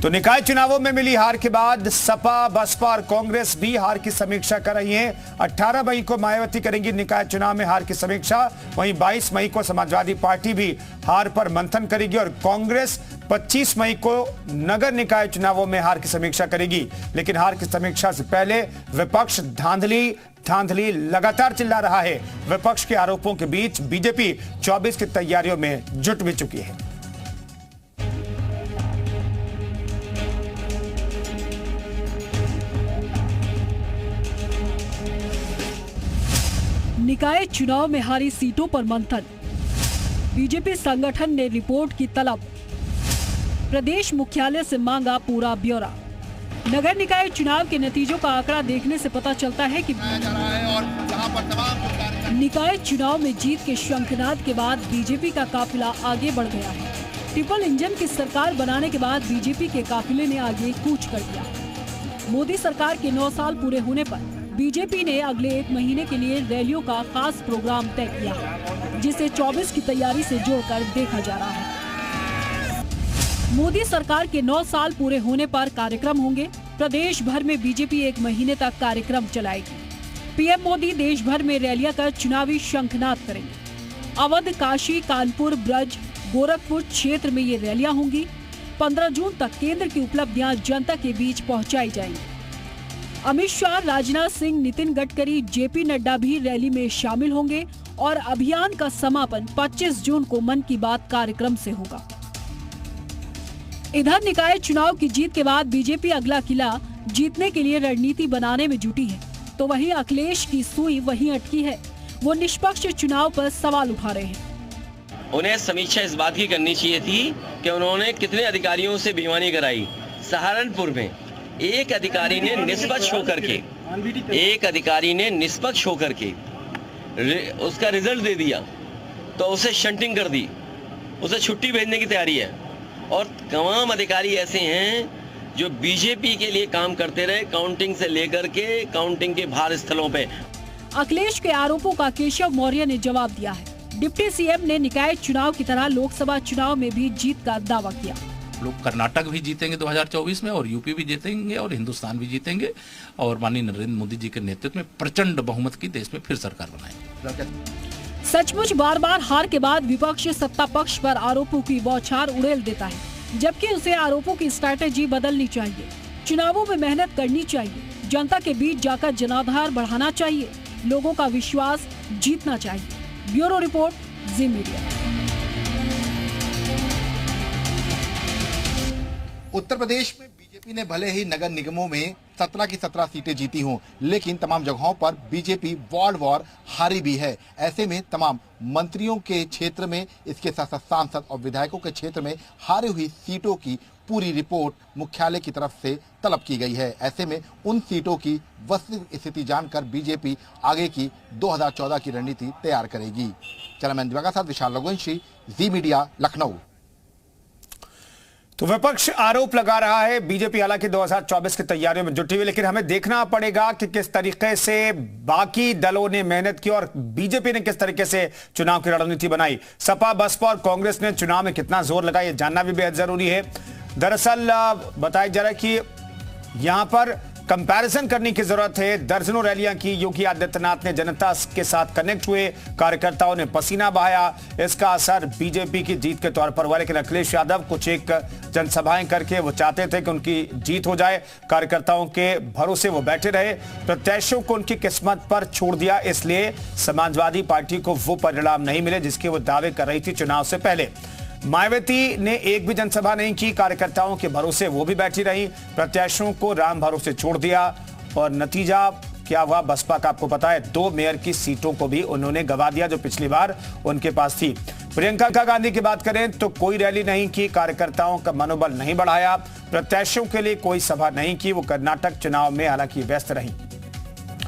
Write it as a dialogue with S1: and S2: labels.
S1: तो निकाय चुनावों में मिली हार के बाद सपा, बसपा और कांग्रेस भी हार की समीक्षा कर रही हैं। 18 मई को मायावती करेंगी निकाय चुनाव में हार की समीक्षा। वहीं 22 मई को समाजवादी पार्टी भी हार पर मंथन करेगी और कांग्रेस 25 मई को नगर निकाय चुनावों में हार की समीक्षा करेगी। लेकिन हार की समीक्षा से पहले विपक्ष धांधली लगातार चिल्ला रहा है। विपक्ष के आरोपों के बीच बीजेपी 24 की तैयारियों में जुट भी चुकी है।
S2: निकाय चुनाव में हारी सीटों पर मंथन। बीजेपी संगठन ने रिपोर्ट की तलब। प्रदेश मुख्यालय से मांगा पूरा ब्यौरा। नगर निकाय चुनाव के नतीजों का आंकड़ा देखने से पता चलता है कि निकाय चुनाव में जीत के शंखनाद के बाद बीजेपी का काफिला आगे बढ़ गया है। ट्रिपल इंजन की सरकार बनाने के बाद बीजेपी के काफिले ने आगे कूच कर दिया। मोदी सरकार के 9 साल पूरे होने पर बीजेपी ने अगले 1 महीने के लिए रैलियों का खास प्रोग्राम तय किया, जिसे 24 की तैयारी से जोड़कर देखा जा रहा है। मोदी सरकार के 9 साल पूरे होने पर कार्यक्रम होंगे। प्रदेश भर में बीजेपी 1 महीने तक कार्यक्रम चलाएगी। पीएम मोदी देश भर में रैलियां कर चुनावी शंखनाद करेंगे। अवध, काशी, कानपुर, ब्रज, गोरखपुर क्षेत्र में ये रैलियां होंगी। 15 जून तक केंद्र की उपलब्धियां जनता के बीच पहुंचाई जाएंगी। अमित शाह, राजनाथ सिंह, नितिन गडकरी, जेपी नड्डा भी रैली में शामिल होंगे और अभियान का समापन 25 जून को मन की बात कार्यक्रम से होगा। इधर निकाय चुनाव की जीत के बाद बीजेपी अगला किला जीतने के लिए रणनीति बनाने में जुटी है, तो वहीं अखिलेश की सुई वहीं अटकी है। वो निष्पक्ष चुनाव पर सवाल उठा रहे हैं।
S3: उन्हें समीक्षा इस बात की करनी चाहिए थी कि उन्होंने कितने अधिकारियों से बेईमानी कराई। सहारनपुर में एक अधिकारी ने निष्पक्ष होकर के उसका रिजल्ट दे दिया, तो उसे शंटिंग कर दी, उसे छुट्टी भेजने की तैयारी है। और तमाम अधिकारी ऐसे हैं जो बीजेपी के लिए काम करते रहे, काउंटिंग से लेकर के काउंटिंग के बाहर स्थलों पे।
S2: अखिलेश के आरोपों का केशव मौर्य ने जवाब दिया है। डिप्टी सीएम ने निकाय चुनाव की तरह लोकसभा चुनाव में भी जीत का दावा किया।
S4: लोग कर्नाटक भी जीतेंगे 2024 में, और यूपी भी जीतेंगे, और हिंदुस्तान भी जीतेंगे, और माननीय नरेंद्र मोदी जी के नेतृत्व में प्रचंड बहुमत की देश में फिर सरकार बनाएंगे।
S2: सचमुच बार बार हार के बाद विपक्ष सत्ता पक्ष पर आरोपों की बौछार उड़ेल देता है, जबकि उसे आरोपों की स्ट्रैटेजी बदलनी चाहिए। चुनावों में मेहनत करनी चाहिए, जनता के बीच जाकर जनाधार बढ़ाना चाहिए, लोगों का विश्वास जीतना चाहिए। ब्यूरो रिपोर्ट, जी मीडिया।
S5: उत्तर प्रदेश में बीजेपी ने भले ही नगर निगमों में 17 की 17 सीटें जीती हों, लेकिन तमाम जगहों पर बीजेपी वार्ड हारी भी है। ऐसे में तमाम मंत्रियों के क्षेत्र में, इसके साथ साथ सांसद और विधायकों के क्षेत्र में हारी हुई सीटों की पूरी रिपोर्ट मुख्यालय की तरफ से तलब की गई है। ऐसे में उन सीटों की वास्तविक स्थिति जानकर बीजेपी आगे की 2014 की रणनीति तैयार करेगी। कैमरामैन दिवाकर के साथ विशाल रघुवंशी, जी मीडिया, लखनऊ।
S1: तो विपक्ष आरोप लगा रहा है, बीजेपी हालांकि 2024 की तैयारियों में जुटी हुई, लेकिन हमें देखना पड़ेगा कि किस तरीके से बाकी दलों ने मेहनत की और बीजेपी ने किस तरीके से चुनाव की रणनीति बनाई। सपा, बसपा और कांग्रेस ने चुनाव में कितना जोर लगाया, ये जानना भी बेहद जरूरी है। दरअसल बताया जा रहा है कि यहां पर कंपैरिजन करने की जरूरत है। दर्जनों रैलियां की योगी आदित्यनाथ ने, जनता के साथ कनेक्ट हुए, कार्यकर्ताओं ने पसीना बहाया। इसका असर बीजेपी की जीत के तौर पर हुआ, लेकिन अखिलेश यादव कुछ एक जनसभाएं करके वो चाहते थे कि उनकी जीत हो जाए। कार्यकर्ताओं के भरोसे वो बैठे रहे, प्रत्याशियों को उनकी किस्मत पर छोड़ दिया, इसलिए समाजवादी पार्टी को वो परिणाम नहीं मिले जिसके वो दावे कर रही थी चुनाव से पहले। मायावती ने एक भी जनसभा नहीं की, कार्यकर्ताओं के भरोसे वो भी बैठी रही, प्रत्याशियों को राम भरोसे छोड़ दिया। और नतीजा क्या हुआ बसपा का आपको पता है, 2 मेयर की सीटों को भी उन्होंने गंवा दिया जो पिछली बार उनके पास थी। प्रियंका गांधी की बात करें तो कोई रैली नहीं की, कार्यकर्ताओं का मनोबल नहीं बढ़ाया, प्रत्याशियों के लिए कोई सभा नहीं की। वो कर्नाटक चुनाव में हालांकि व्यस्त रही।